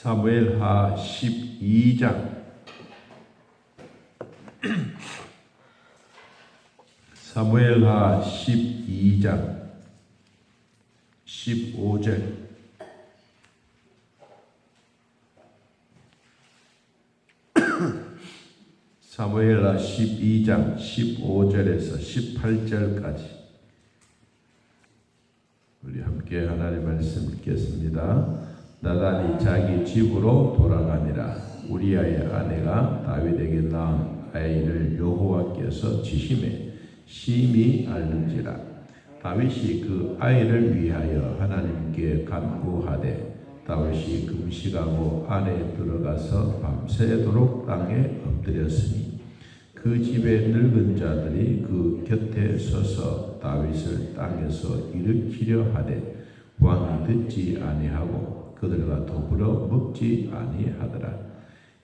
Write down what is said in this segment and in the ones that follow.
사무엘하 12장 사무엘하 12장 15절 사무엘하 12장 15절에서 18절까지 우리 함께 하나님의 말씀 읽겠습니다. 나단이 자기 집으로 돌아가니라. 우리아의 아내가 다윗에게 낳은 아이를 여호와께서 지심에 심히 알는지라. 다윗이 그 아이를 위하여 하나님께 간구하되 다윗이 금식하고 안에 들어가서 밤새도록 땅에 엎드렸으니 그 집의 늙은 자들이 그 곁에 서서 다윗을 땅에서 일으키려 하되 왕이 듣지 아니하고 그들과 더불어 먹지 아니하더라.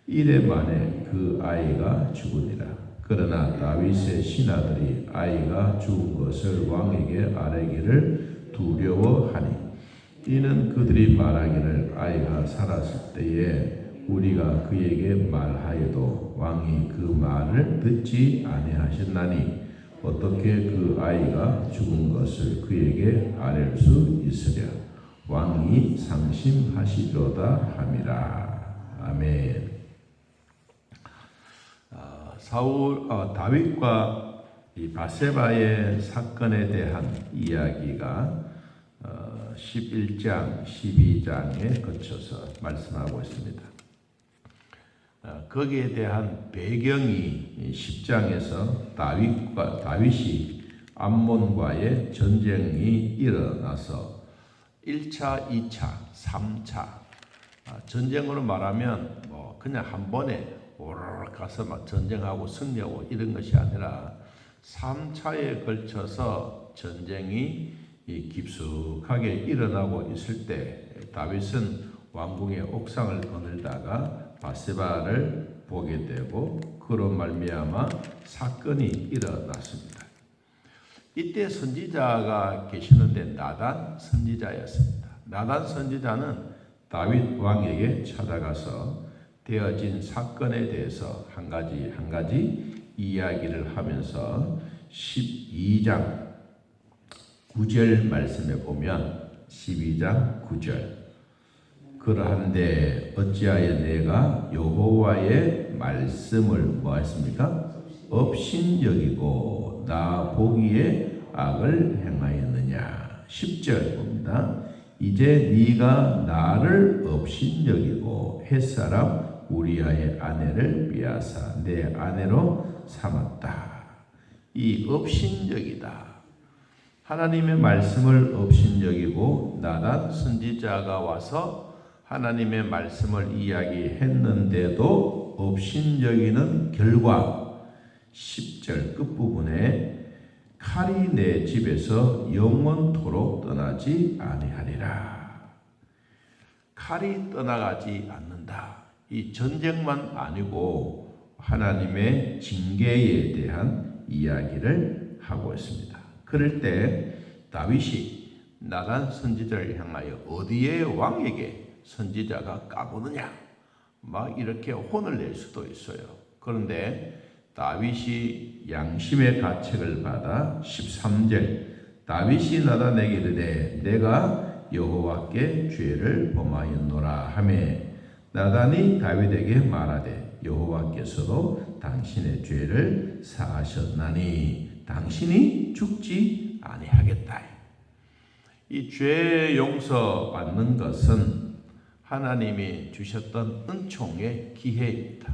이래 만에 그 아이가 죽으니라. 그러나 다윗의 신하들이 아이가 죽은 것을 왕에게 아뢰기를 두려워하니 이는 그들이 말하기를 아이가 살았을 때에 우리가 그에게 말하여도 왕이 그 말을 듣지 아니하셨나니 어떻게 그 아이가 죽은 것을 그에게 아뢰 수 있으랴. 왕이 상심하시도다 함이라. 아멘. 다윗과 이 바세바의 사건에 대한 이야기가 11장, 12장에 거쳐서 말씀하고 있습니다. 거기에 대한 배경이 10장에서 다윗이 암몬과의 전쟁이 일어나서 1차, 2차, 3차 전쟁으로 말하면 그냥 한 번에 오르르 가서 막 전쟁하고 승리하고 이런 것이 아니라 3차에 걸쳐서 전쟁이 깊숙하게 일어나고 있을 때 다윗은 왕궁의 옥상을 거닐다가 바세바를 보게 되고 그로 말미암아 사건이 일어났습니다. 이때 선지자가 계시는데 나단 선지자였습니다. 나단 선지자는 다윗 왕에게 찾아가서 되어진 사건에 대해서 한 가지 이야기를 하면서 12장 9절 말씀에 보면 12장 9절 그러한데 어찌하여 내가 여호와의 말씀을 뭐했습니까? 업신여기고 나 보기에 악을 행하였느냐. 10절 봅니다. 이제 네가 나를 업신여기고 햇사람 우리아의 아내를 빼앗아 내 아내로 삼았다. 이 업신여기다. 하나님의 말씀을 업신여기고 나단 선지자가 와서 하나님의 말씀을 이야기했는데도 업신여기는 결과 10절 끝부분에 칼이 내 집에서 영원토록 떠나지 아니하리라. 칼이 떠나가지 않는다. 이 전쟁만 아니고 하나님의 징계에 대한 이야기를 하고 있습니다. 그럴 때 다윗이 나단 선지자를 향하여 어디에 왕에게 선지자가 까부느냐 막 이렇게 혼을 낼 수도 있어요. 그런데 다윗이 양심의 가책을 받아 13절 다윗이 나단에게 이르되 내가 여호와께 죄를 범하였노라 하매 나단이 다윗에게 말하되 여호와께서도 당신의 죄를 사하셨나니 당신이 죽지 아니하겠다. 이 죄 용서 받는 것은 하나님이 주셨던 은총의 기회입니다.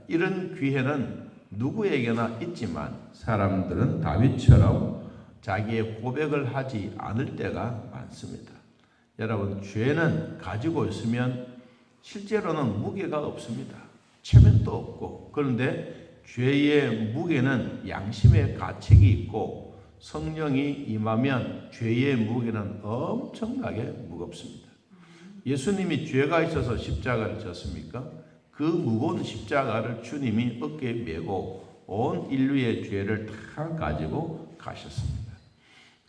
이런 기회는 누구에게나 있지만 사람들은 다윗처럼 자기의 고백을 하지 않을 때가 많습니다. 여러분, 죄는 가지고 있으면 실제로는 무게가 없습니다. 체면도 없고. 그런데 죄의 무게는 양심의 가책이 있고 성령이 임하면 죄의 무게는 엄청나게 무겁습니다. 예수님이 죄가 있어서 십자가를 졌습니까? 그 무거운 십자가를 주님이 어깨에 메고 온 인류의 죄를 다 가지고 가셨습니다.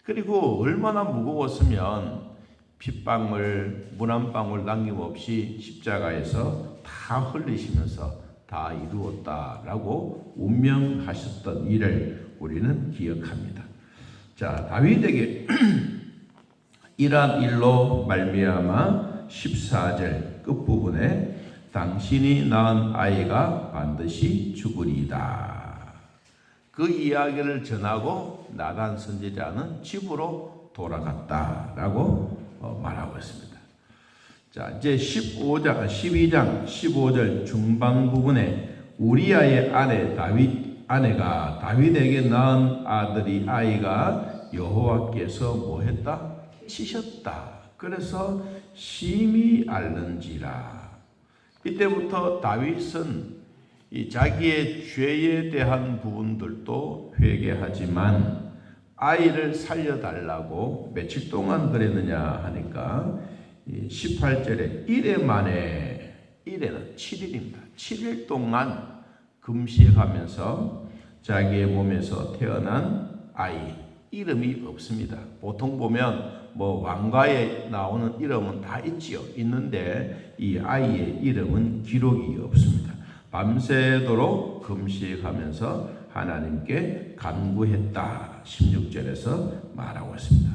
그리고 얼마나 무거웠으면 핏방울, 물 한 방울 남김없이 십자가에서 다 흘리시면서 다 이루었다라고 운명하셨던 일을 우리는 기억합니다. 자, 다윗에게 이러한 일로 말미암아 14절 끝부분에 당신이 낳은 아이가 반드시 죽으리이다. 그 이야기를 전하고 나단 선지자는 집으로 돌아갔다라고 말하고 있습니다. 자, 이제 12장 15절 중반 부분에 우리아의 아내가 다윗에게 낳은 아이가 여호와께서 뭐했다? 치셨다. 그래서 심히 앓는지라. 이때부터 다윗은 이 자기의 죄에 대한 부분들도 회개하지만 아이를 살려달라고 며칠 동안 그랬느냐 하니까 18절에 이래 만에, 이래는 7일입니다. 7일 동안 금식하면서 자기의 몸에서 태어난 아이 이름이 없습니다. 보통 보면 왕가에 나오는 이름은 다 있지요. 있는데 이 아이의 이름은 기록이 없습니다. 밤새도록 금식하면서 하나님께 간구했다. 16절에서 말하고 있습니다.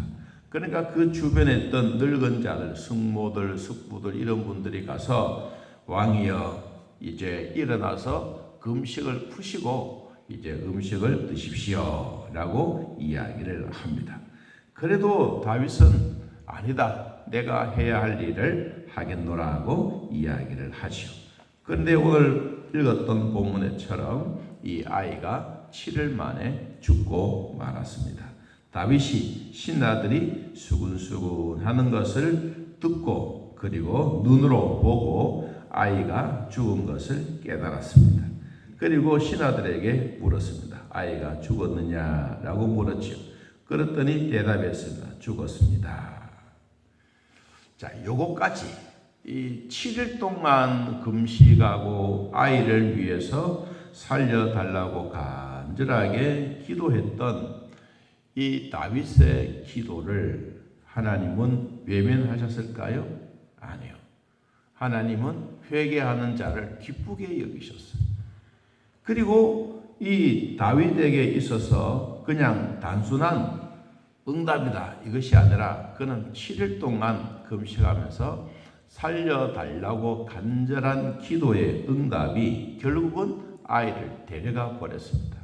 그러니까 그 주변에 있던 늙은 자들, 숙모들, 숙부들 이런 분들이 가서 왕이여 이제 일어나서 금식을 푸시고 이제 음식을 드십시오 라고 이야기를 합니다. 그래도 다윗은 아니다, 내가 해야 할 일을 하겠노라 하고 이야기를 하죠. 그런데 오늘 읽었던 본문에처럼 이 아이가 7일 만에 죽고 말았습니다. 다윗이 신하들이 수군수군 하는 것을 듣고 그리고 눈으로 보고 아이가 죽은 것을 깨달았습니다. 그리고 신하들에게 물었습니다. 아이가 죽었느냐라고 물었죠. 그랬더니 대답했습니다. 죽었습니다. 자, 요거까지 이 7일 동안 금식하고 아이를 위해서 살려달라고 간절하게 기도했던 이 다윗의 기도를 하나님은 외면하셨을까요? 아니요. 하나님은 회개하는 자를 기쁘게 여기셨어요. 그리고 이 다윗에게 있어서 그냥 단순한 응답이다 이것이 아니라 그는 7일 동안 금식하면서 살려달라고 간절한 기도의 응답이 결국은 아이를 데려가 버렸습니다.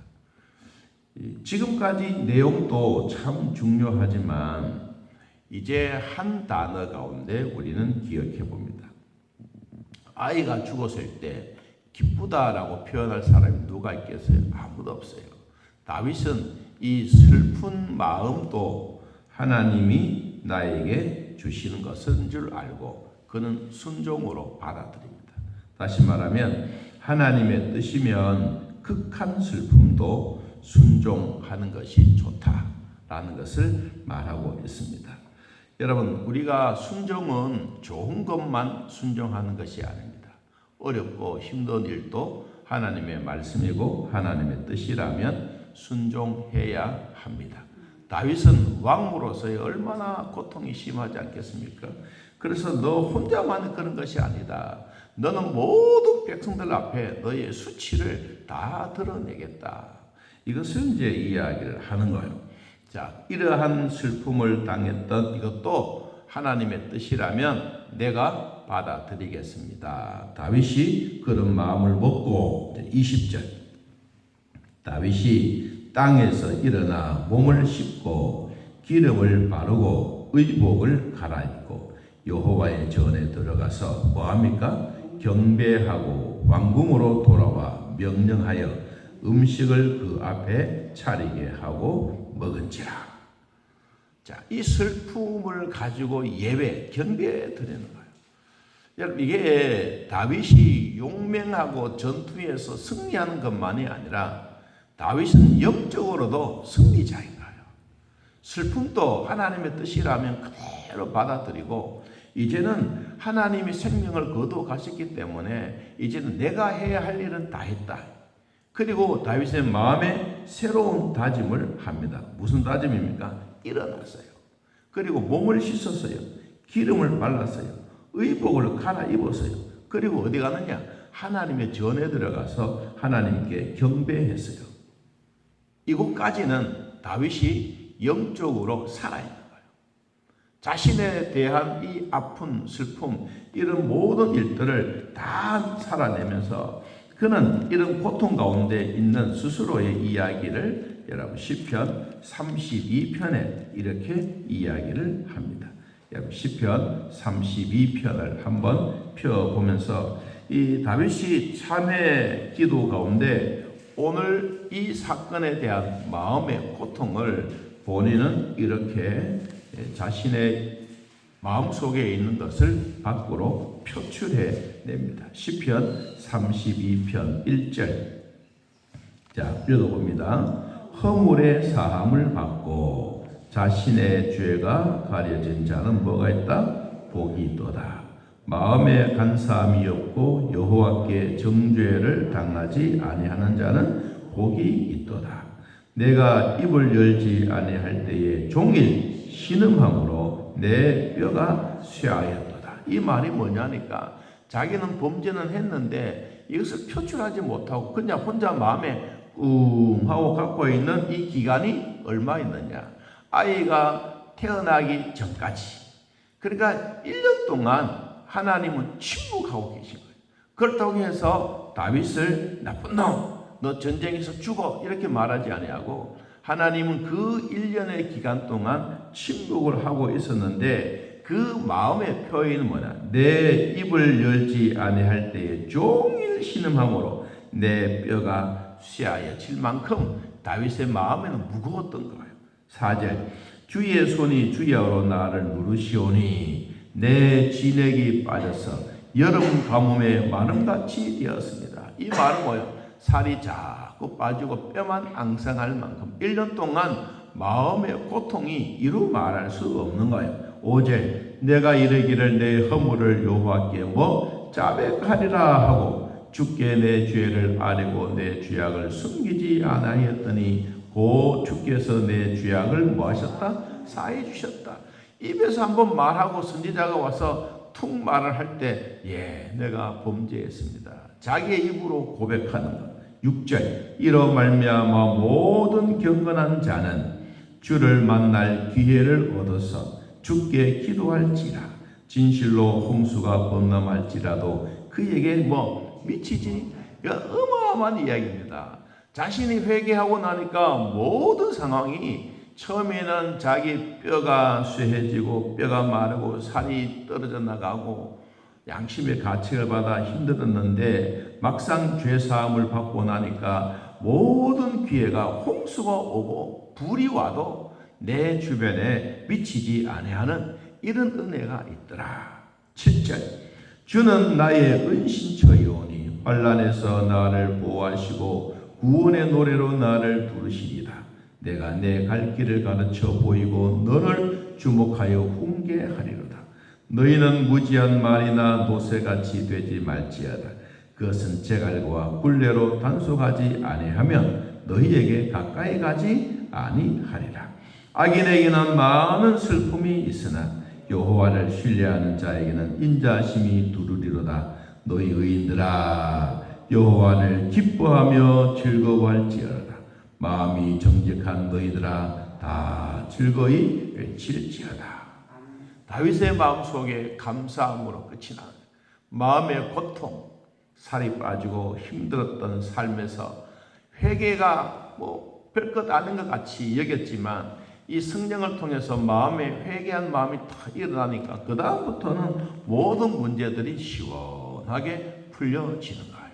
지금까지 내용도 참 중요하지만 이제 한 단어 가운데 우리는 기억해 봅니다. 아이가 죽었을 때 기쁘다라고 표현할 사람이 누가 있겠어요? 아무도 없어요. 다윗은 이 슬픈 마음도 하나님이 나에게 주시는 것인 줄 알고 그는 순종으로 받아들입니다. 다시 말하면 하나님의 뜻이면 극한 슬픔도 순종하는 것이 좋다라는 것을 말하고 있습니다. 여러분, 우리가 순종은 좋은 것만 순종하는 것이 아닙니다. 어렵고 힘든 일도 하나님의 말씀이고 하나님의 뜻이라면 순종해야 합니다. 다윗은 왕으로서의 얼마나 고통이 심하지 않겠습니까? 그래서 너 혼자만 그런 것이 아니다. 너는 모든 백성들 앞에 너의 수치를 다 드러내겠다. 이것을 이제 이야기를 하는 거예요. 자, 이러한 슬픔을 당했던 이것도 하나님의 뜻이라면 내가 받아들이겠습니다. 다윗이 그런 마음을 먹고 20절 다윗이 땅에서 일어나 몸을 씻고 기름을 바르고 의복을 갈아입고 여호와의 전에 들어가서 뭐합니까? 경배하고 왕궁으로 돌아와 명령하여 음식을 그 앞에 차리게 하고 먹은지라. 자, 이 슬픔을 가지고 예배, 경배에 드리는 거예요. 여러분, 이게 다윗이 용맹하고 전투에서 승리하는 것만이 아니라 다윗은 영적으로도 승리자인 거예요. 슬픔도 하나님의 뜻이라면 그대로 받아들이고 이제는 하나님이 생명을 거두어 가셨기 때문에 이제는 내가 해야 할 일은 다 했다. 그리고 다윗의 마음에 새로운 다짐을 합니다. 무슨 다짐입니까? 일어났어요. 그리고 몸을 씻었어요. 기름을 발랐어요. 의복을 갈아입었어요. 그리고 어디 가느냐? 하나님의 전에 들어가서 하나님께 경배했어요. 이곳까지는 다윗이 영적으로 살아있는 거예요. 자신에 대한 이 아픈 슬픔, 이런 모든 일들을 다 살아내면서 그는 이런 고통 가운데 있는 스스로의 이야기를 여러분 시편 32편에 이렇게 이야기를 합니다. 여러분 시편 32편을 한번 펴보면서 이 다윗이 참회 기도 가운데 오늘 이 사건에 대한 마음의 고통을 본인은 이렇게 자신의 마음속에 있는 것을 밖으로 표출해 냅니다. 시편 32편 1절. 자, 읽어봅니다. 허물의 사함을 받고 자신의 죄가 가려진 자는 뭐가 있다? 복이 있도다. 마음에 간사함이 없고 여호와께 정죄를 당하지 아니하는 자는 복이 있도다. 내가 입을 열지 아니할 때에 종일 신음함으로 내 뼈가 쇠하였도다. 이 말이 뭐냐니까 자기는 범죄는 했는데 이것을 표출하지 못하고 그냥 혼자 마음에 하고 갖고 있는 이 기간이 얼마 있느냐? 아이가 태어나기 전까지. 그러니까 1년 동안 하나님은 침묵하고 계신 거예요. 그렇다고 해서 다윗을 나쁜 놈, 너 전쟁에서 죽어 이렇게 말하지 아니하고 하나님은 그 1년의 기간 동안 침묵을 하고 있었는데 그 마음의 표현은 뭐냐? 내 입을 열지 아니할 때에 종일 피를 신음함으로 내 뼈가 쇠하여질 만큼 다윗의 마음에는 무거웠던 거예요. 4절 주의 손이 주야로 나를 누르시오니 내 진액이 빠져서 여름 가뭄에 마름같이 되었습니다. 이 말은 뭐예요? 살이 자꾸 빠지고 뼈만 앙상할 만큼 1년 동안 마음의 고통이 이루 말할 수 없는 거예요. 5절 내가 이르기를 내 허물을 여호와께 자백하리라 하고 주께 내 죄를 아뢰고 내 죄악을 숨기지 아니하였더니 고 주께서 내 죄악을 뭐하셨다? 사해 주셨다. 입에서 한번 말하고 선지자가 와서 툭 말을 할 때 내가 범죄했습니다. 자기의 입으로 고백하는 것. 6절 이로 말미암아 모든 경건한 자는 주를 만날 기회를 얻어서 주께 기도할지라 진실로 홍수가 범람할지라도 그에게 미치지. 어마어마한 이야기입니다. 자신이 회개하고 나니까 모든 상황이 처음에는 자기 뼈가 쇠해지고 뼈가 마르고 살이 떨어져 나가고 양심의 가책을 받아 힘들었는데 막상 죄사함을 받고 나니까 모든 기회가 홍수가 오고 불이 와도 내 주변에 미치지 아니하는 이런 은혜가 있더라. 7절 주는 나의 은신처이오니 환난에서 나를 보호하시고 구원의 노래로 나를 부르시리다. 내가 내 갈 길을 가르쳐 보이고 너를 주목하여 훈계하리로다. 너희는 무지한 말이나 노새같이 되지 말지어다. 그것은 제갈과 굴레로 단속하지 아니하면 너희에게 가까이 가지 아니하리라. 악인에게는 많은 슬픔이 있으나 여호와를 신뢰하는 자에게는 인자심이 두루리로다. 너희 의인들아 여호와를 기뻐하며 즐거워할지어다. 마음이 정직한 너희들아 다 즐거이 외칠지어다. 다윗의 마음속에 감사함으로 끝이 나는 마음의 고통, 살이 빠지고 힘들었던 삶에서 회개가 별것 아닌 것 같이 여겼지만 이 성령을 통해서 마음에 회개한 마음이 딱 일어나니까 그 다음부터는 모든 문제들이 시원하게 풀려지는 거예요.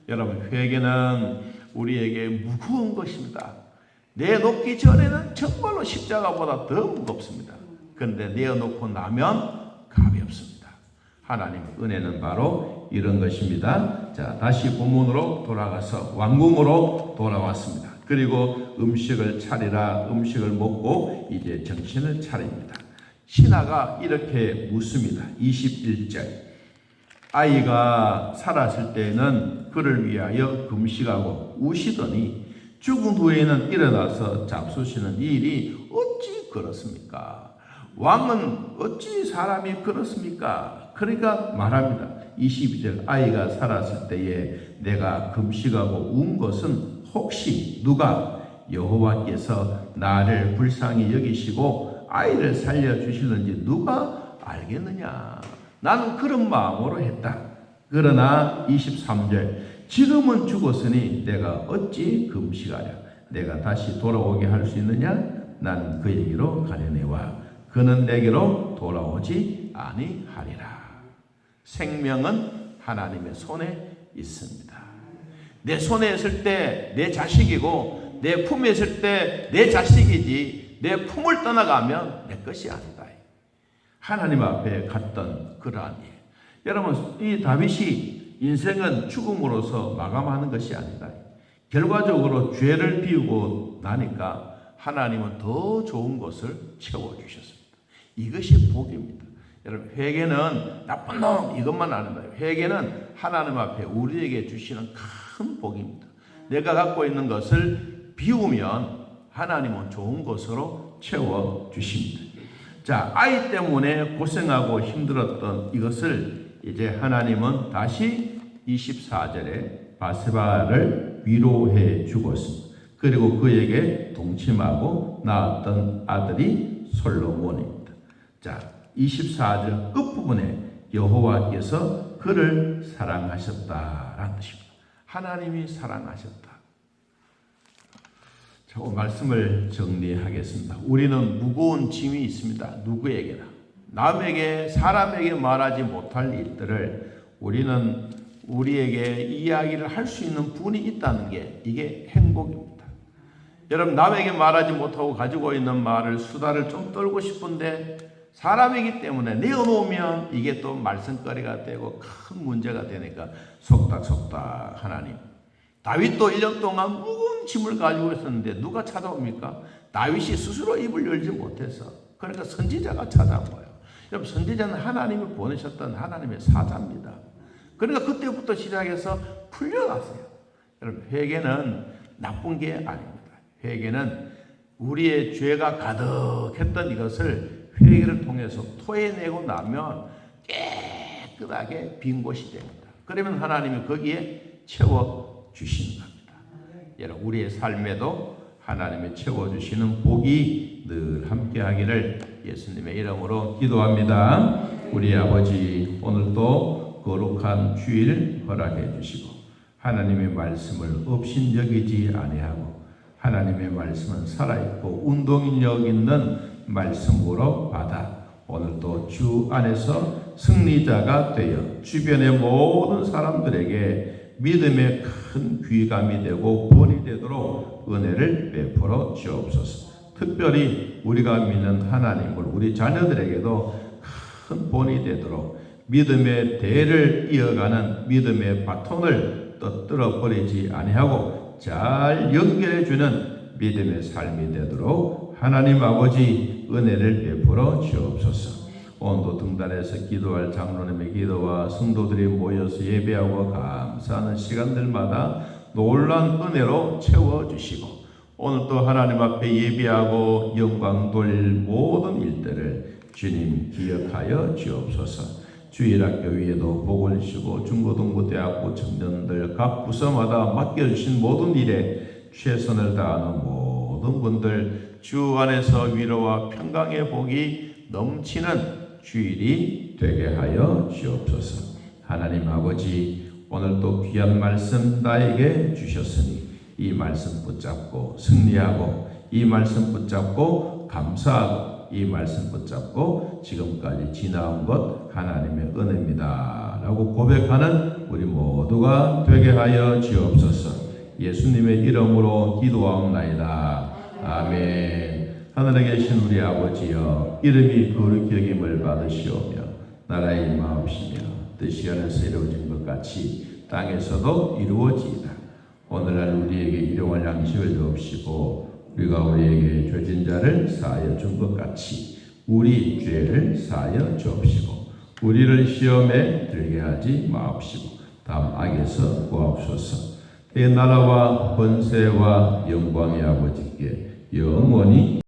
여러분 회개는 우리에게 무거운 것입니다. 내놓기 전에는 정말로 십자가보다 더 무겁습니다. 그런데 내어놓고 나면 가볍습니다. 하나님의 은혜는 바로 이런 것입니다. 자, 다시 본문으로 돌아가서 왕궁으로 돌아왔습니다. 그리고 음식을 차리라. 음식을 먹고 이제 정신을 차립니다. 신하가 이렇게 묻습니다. 21절 아이가 살았을 때는 그를 위하여 금식하고 우시더니 죽은 후에는 일어나서 잡수시는 이 일이 어찌 그렇습니까? 왕은 어찌 사람이 그렇습니까? 그러니까 말합니다. 22절 아이가 살았을 때에 내가 금식하고 운 것은 혹시 누가 여호와께서 나를 불쌍히 여기시고 아이를 살려주실는지 누가 알겠느냐? 나는 그런 마음으로 했다. 그러나 23절 지금은 죽었으니 내가 어찌 금식하랴? 내가 다시 돌아오게 할 수 있느냐? 나는 그에게로 가려내와 그는 내게로 돌아오지 아니하리라. 생명은 하나님의 손에 있습니다. 내 손에 있을 때 내 자식이고 내 품에 있을 때 내 자식이지 내 품을 떠나가면 내 것이 아니다. 하나님 앞에 갔던 그러한 일. 여러분 이 다윗이 인생은 죽음으로서 마감하는 것이 아니다. 결과적으로 죄를 비우고 나니까 하나님은 더 좋은 것을 채워주셨습니다. 이것이 복입니다. 여러분 회개는 나쁜 놈 이것만 아는 거예요. 회개는 하나님 앞에 우리에게 주시는 큰 복입니다. 내가 갖고 있는 것을 비우면 하나님은 좋은 것으로 채워주십니다. 자, 아이 때문에 고생하고 힘들었던 이것을 이제 하나님은 다시 24절에 바세바를 위로해 주었습니다. 그리고 그에게 동침하고 낳았던 아들이 솔로몬입니다. 자, 24절 끝부분에 여호와께서 그를 사랑하셨다라는 뜻입니다. 하나님이 사랑하셨다. 자, 말씀을 정리하겠습니다. 우리는 무거운 짐이 있습니다. 누구에게나. 남에게 사람에게 말하지 못할 일들을 우리는 우리에게 이야기를 할 수 있는 분이 있다는 게 이게 행복입니다. 여러분, 남에게 말하지 못하고 가지고 있는 말을 수다를 좀 떨고 싶은데 사람이기 때문에 내어놓으면 이게 또 말썽거리가 되고 큰 문제가 되니까 속닥속닥 하나님. 다윗도 1년 동안 무거운 짐을 가지고 있었는데 누가 찾아옵니까? 다윗이 스스로 입을 열지 못해서. 그러니까 선지자가 찾아온 거예요. 여러분, 선지자는 하나님이 보내셨던 하나님의 사자입니다. 그러니까 그때부터 시작해서 풀려났어요. 여러분, 회개는 나쁜 게 아닙니다. 회개는 우리의 죄가 가득했던 이것을 회개를 통해서 토해내고 나면 깨끗하게 빈 곳이 됩니다. 그러면 하나님이 거기에 채워주시는 겁니다. 여러분, 우리의 삶에도 하나님이 채워주시는 복이 늘 함께하기를 예수님의 이름으로 기도합니다. 우리 아버지, 오늘도 거룩한 주일 허락해 주시고 하나님의 말씀을 업신여기지 아니하고 하나님의 말씀은 살아있고 운동력 있는 말씀으로 받아 오늘도 주 안에서 승리자가 되어 주변의 모든 사람들에게 믿음의 큰 귀감이 되고 본이 되도록 은혜를 베풀어 주옵소서. 특별히 우리가 믿는 하나님을 우리 자녀들에게도 큰 본이 되도록 믿음의 대를 이어가는 믿음의 바톤을 떠들어 버리지 아니하고 잘 연결해 주는 믿음의 삶이 되도록 하나님 아버지 은혜를 베풀어 주옵소서. 온도 등단에서 기도할 장로님의 기도와 성도들이 모여서 예배하고 감사하는 시간들마다 놀라운 은혜로 채워주시고 오늘도 하나님 앞에 예배하고 영광 돌릴 모든 일들을 주님 기억하여 주옵소서. 주일학교 위에도 복을 주시고 중고등부대학교 청년들 각 부서마다 맡겨주신 모든 일에 최선을 다하는 모든 분들 주 안에서 위로와 평강의 복이 넘치는 주일이 되게 하여 주옵소서. 하나님 아버지, 오늘도 귀한 말씀 나에게 주셨으니 이 말씀 붙잡고 승리하고 이 말씀 붙잡고 감사하고 이 말씀 붙잡고 지금까지 지나온 것 하나님의 은혜입니다 라고 고백하는 우리 모두가 되게 하여 주옵소서. 예수님의 이름으로 기도하옵나이다. 아멘. 하늘에 계신 우리 아버지여, 이름이 거룩히 여김을 받으시오며 나라의 임하옵시며 뜻이 하늘에서 이루어진 것 같이 땅에서도 이루어지이다. 오늘날 우리에게 일용할 양식을 주옵시고 우리가 우리에게 죄진 자를 사하여 준 것 같이 우리 죄를 사하여 주옵시고 우리를 시험에 들게 하지 마옵시고 다음 악에서 구하옵소서. 내 나라와 권세와 영광의 아버지께 영원히